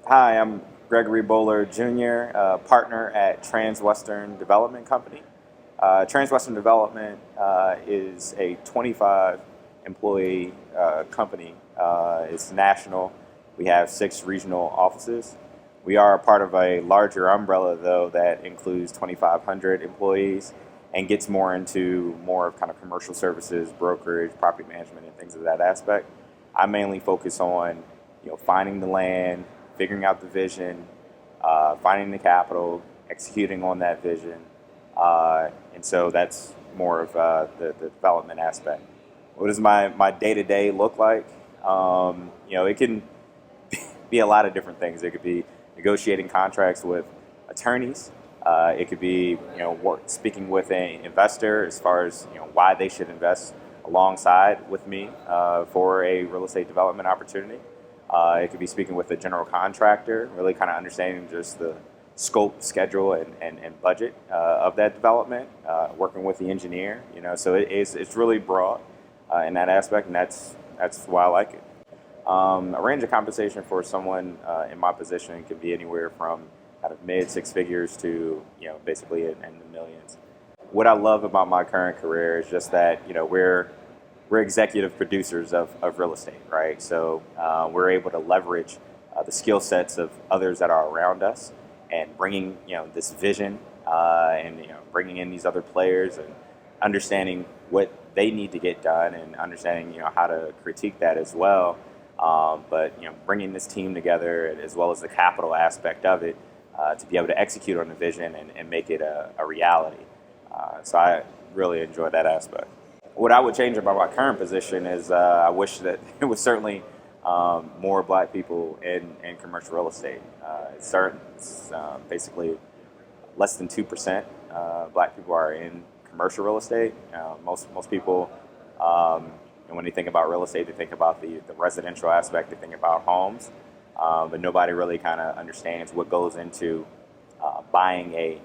Hi, I'm Gregory Boler Jr., partner at Transwestern Development Company. Transwestern Development is a 25 employee company. It's national. We have 6 regional offices. We are a part of a larger umbrella, though, that includes 2,500 employees and gets more into more of kind of commercial services, brokerage, property management, and things of that aspect. I mainly focus on, finding the land, figuring out the vision, finding the capital, executing on that vision, and so that's more of the development aspect. What does my day to day look like? It can be a lot of different things. It could be negotiating contracts with attorneys. It could be speaking with an investor as far as why they should invest alongside with me for a real estate development opportunity. It could be speaking with a general contractor, really kind of understanding just the scope, schedule, and budget of that development. Working with the engineer, so it's really broad in that aspect, and that's why I like it. A range of compensation for someone in my position can be anywhere from kind of mid 6 figures to basically in the millions. What I love about my current career is just that we're executive producers of real estate, right? So we're able to leverage the skill sets of others that are around us, and bringing this vision and bringing in these other players and understanding what they need to get done, and understanding how to critique that as well. But bringing this team together, as well as the capital aspect of it, to be able to execute on the vision and make it a reality. So I really enjoy that aspect. What I would change about my current position is I wish that it was certainly more black people in commercial real estate. It's basically less than 2% black people are in commercial real estate. Most people, when they think about real estate, they think about the residential aspect, they think about homes, but nobody really kind of understands what goes into buying a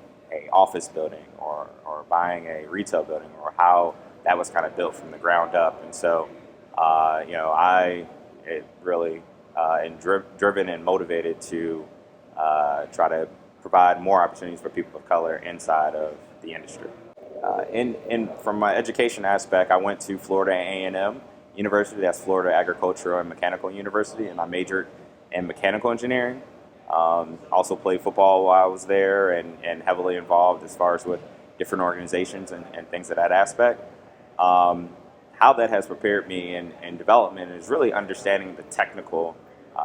office building or buying a retail building, or how that was kind of built from the ground up. And so, I really am driven and motivated to try to provide more opportunities for people of color inside of the industry. From my education aspect, I went to Florida A&M University. That's Florida Agricultural and Mechanical University, and I majored in mechanical engineering. Also played football while I was there, and heavily involved as far as with different organizations and things of that aspect. How that has prepared me in development is really understanding the technical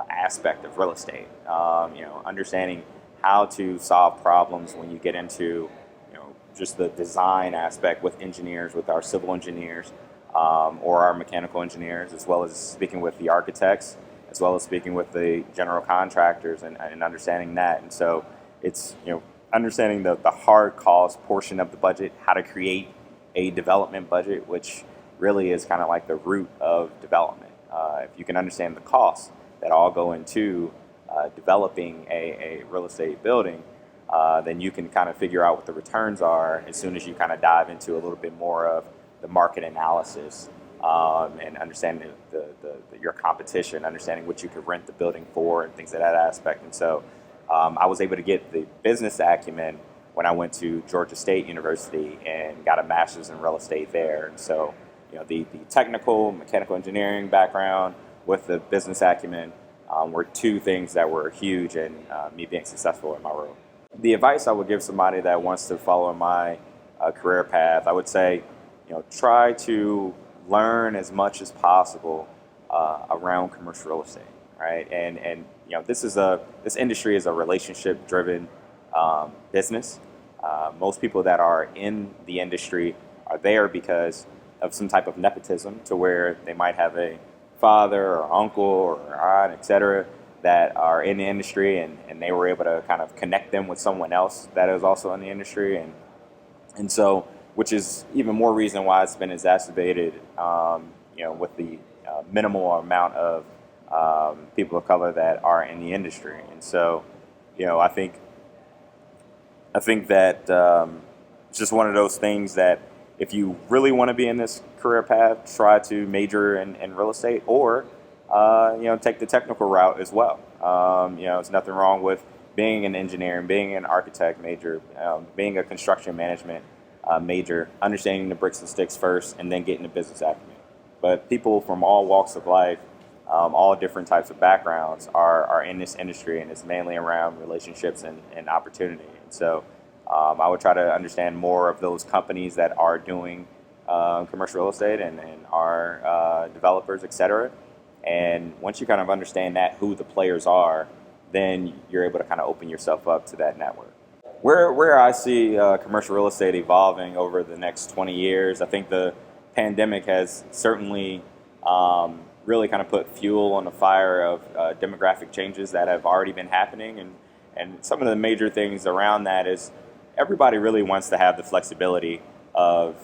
aspect of real estate. Understanding how to solve problems when you get into just the design aspect with engineers, with our civil engineers, or our mechanical engineers, as well as speaking with the architects, as well as speaking with the general contractors, and understanding that. And so it's understanding the hard cost portion of the budget, how to create a development budget, which really is kind of like the root of development. If you can understand the costs that all go into developing a real estate building, then you can kind of figure out what the returns are as soon as you kind of dive into a little bit more of the market analysis, and understanding your competition, understanding what you could rent the building for, and things of that aspect. And so I was able to get the business acumen when I went to Georgia State University and got a master's in real estate there. And so the technical mechanical engineering background with the business acumen were two things that were huge in me being successful in my role. The advice I would give somebody that wants to follow my career path, I would say, try to learn as much as possible around commercial real estate, right? And this industry is a relationship-driven business. Most people that are in the industry are there because of some type of nepotism, to where they might have a father or uncle or aunt, etc., that are in the industry, and they were able to kind of connect them with someone else that is also in the industry, and so, which is even more reason why it's been exacerbated, with the minimal amount of people of color that are in the industry. And so, I think that it's just one of those things that if you really want to be in this career path, try to major in real estate, or take the technical route as well. There's nothing wrong with being an engineer and being an architect major, being a construction management major, understanding the bricks and sticks first, and then getting the business acumen. But people from all walks of life, all different types of backgrounds are in this industry, and it's mainly around relationships and opportunity. And so I would try to understand more of those companies that are doing commercial real estate and are developers, et cetera. And once you kind of understand that, who the players are, then you're able to kind of open yourself up to that network. Where I see commercial real estate evolving over the next 20 years, I think the pandemic has certainly really kind of put fuel on the fire of demographic changes that have already been happening. And some of the major things around that is everybody really wants to have the flexibility of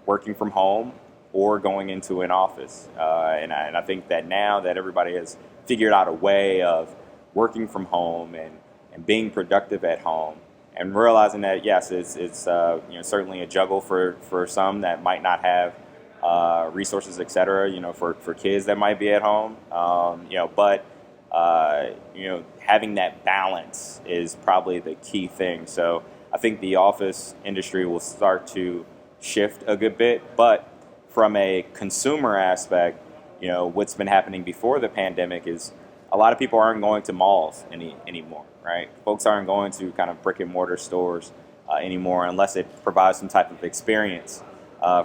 working from home or going into an office. And I think that now that everybody has figured out a way of working from home and being productive at home, and realizing that yes, it's certainly a juggle for some that might not have resources, et cetera. For kids that might be at home, but having that balance is probably the key thing. So I think the office industry will start to shift a good bit, but from a consumer aspect, what's been happening before the pandemic is a lot of people aren't going to malls anymore, right? Folks aren't going to kind of brick and mortar stores anymore unless it provides some type of experience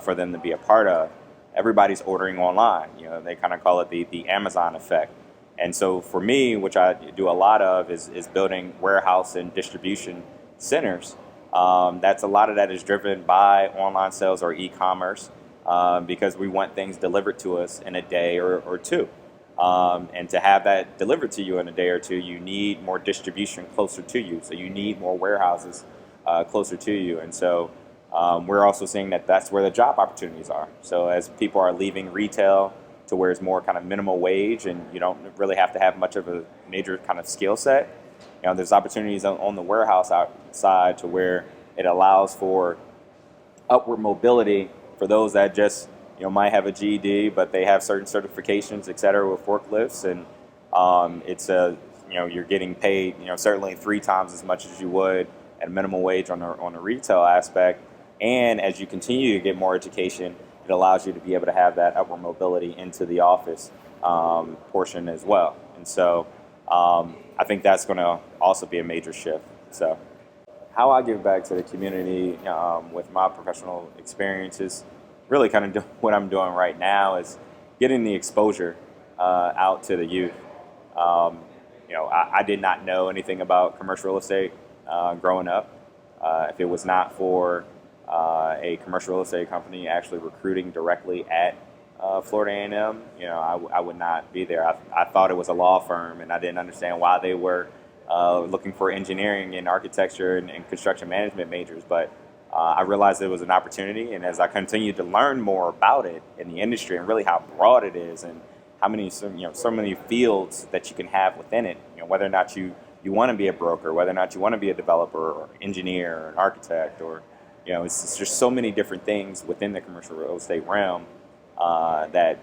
for them to be a part of. Everybody's ordering online. They kind of call it the Amazon effect. And so for me, which I do a lot of, is building warehouse and distribution centers. That's a lot of that is driven by online sales or e-commerce because we want things delivered to us in a day or two. And to have that delivered to you in a day or two, you need more distribution closer to you. So you need more warehouses closer to you. And so we're also seeing that that's where the job opportunities are. So as people are leaving retail to where it's more kind of minimal wage and you don't really have to have much of a major kind of skill set, there's opportunities on the warehouse side to where it allows for upward mobility for those that just might have a GED, but they have certain certifications, et cetera, with forklifts, and you're getting paid certainly 3 times as much as you would at a minimum wage on the retail aspect. And as you continue to get more education, it allows you to be able to have that upward mobility into the office portion as well. And so I think that's going to also be a major shift. So how I give back to the community with my professional experiences, really kind of what I'm doing right now is getting the exposure out to the youth. I did not know anything about commercial real estate growing up. If it was not for a commercial real estate company actually recruiting directly at Florida A&M, I would not be there. I thought it was a law firm, and I didn't understand why they were looking for engineering and architecture and construction management majors. But I realized it was an opportunity, and as I continued to learn more about it in the industry and really how broad it is and how many so many fields that you can have within it, whether or not you want to be a broker, whether or not you want to be a developer or engineer or an architect, or it's just so many different things within the commercial real estate realm that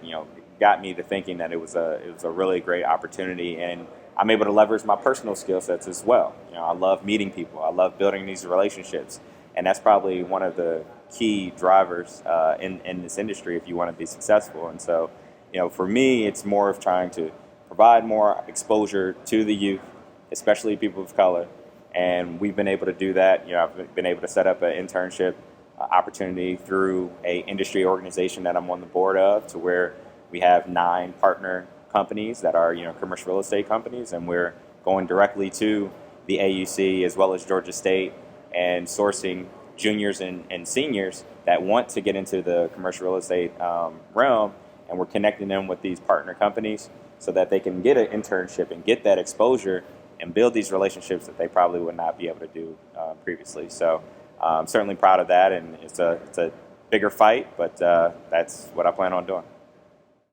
got me to thinking that it was a really great opportunity, and I'm able to leverage my personal skill sets as well. I love meeting people, I love building these relationships. And that's probably one of the key drivers in this industry if you want to be successful. And so, for me, it's more of trying to provide more exposure to the youth, especially people of color. And we've been able to do that. I've been able to set up an internship opportunity through a industry organization that I'm on the board of, to where we have 9 partner companies that are commercial real estate companies, and we're going directly to the AUC as well as Georgia State and sourcing juniors and seniors that want to get into the commercial real estate realm, and we're connecting them with these partner companies so that they can get an internship and get that exposure and build these relationships that they probably would not be able to do previously. So I'm certainly proud of that, and it's a bigger fight, but that's what I plan on doing.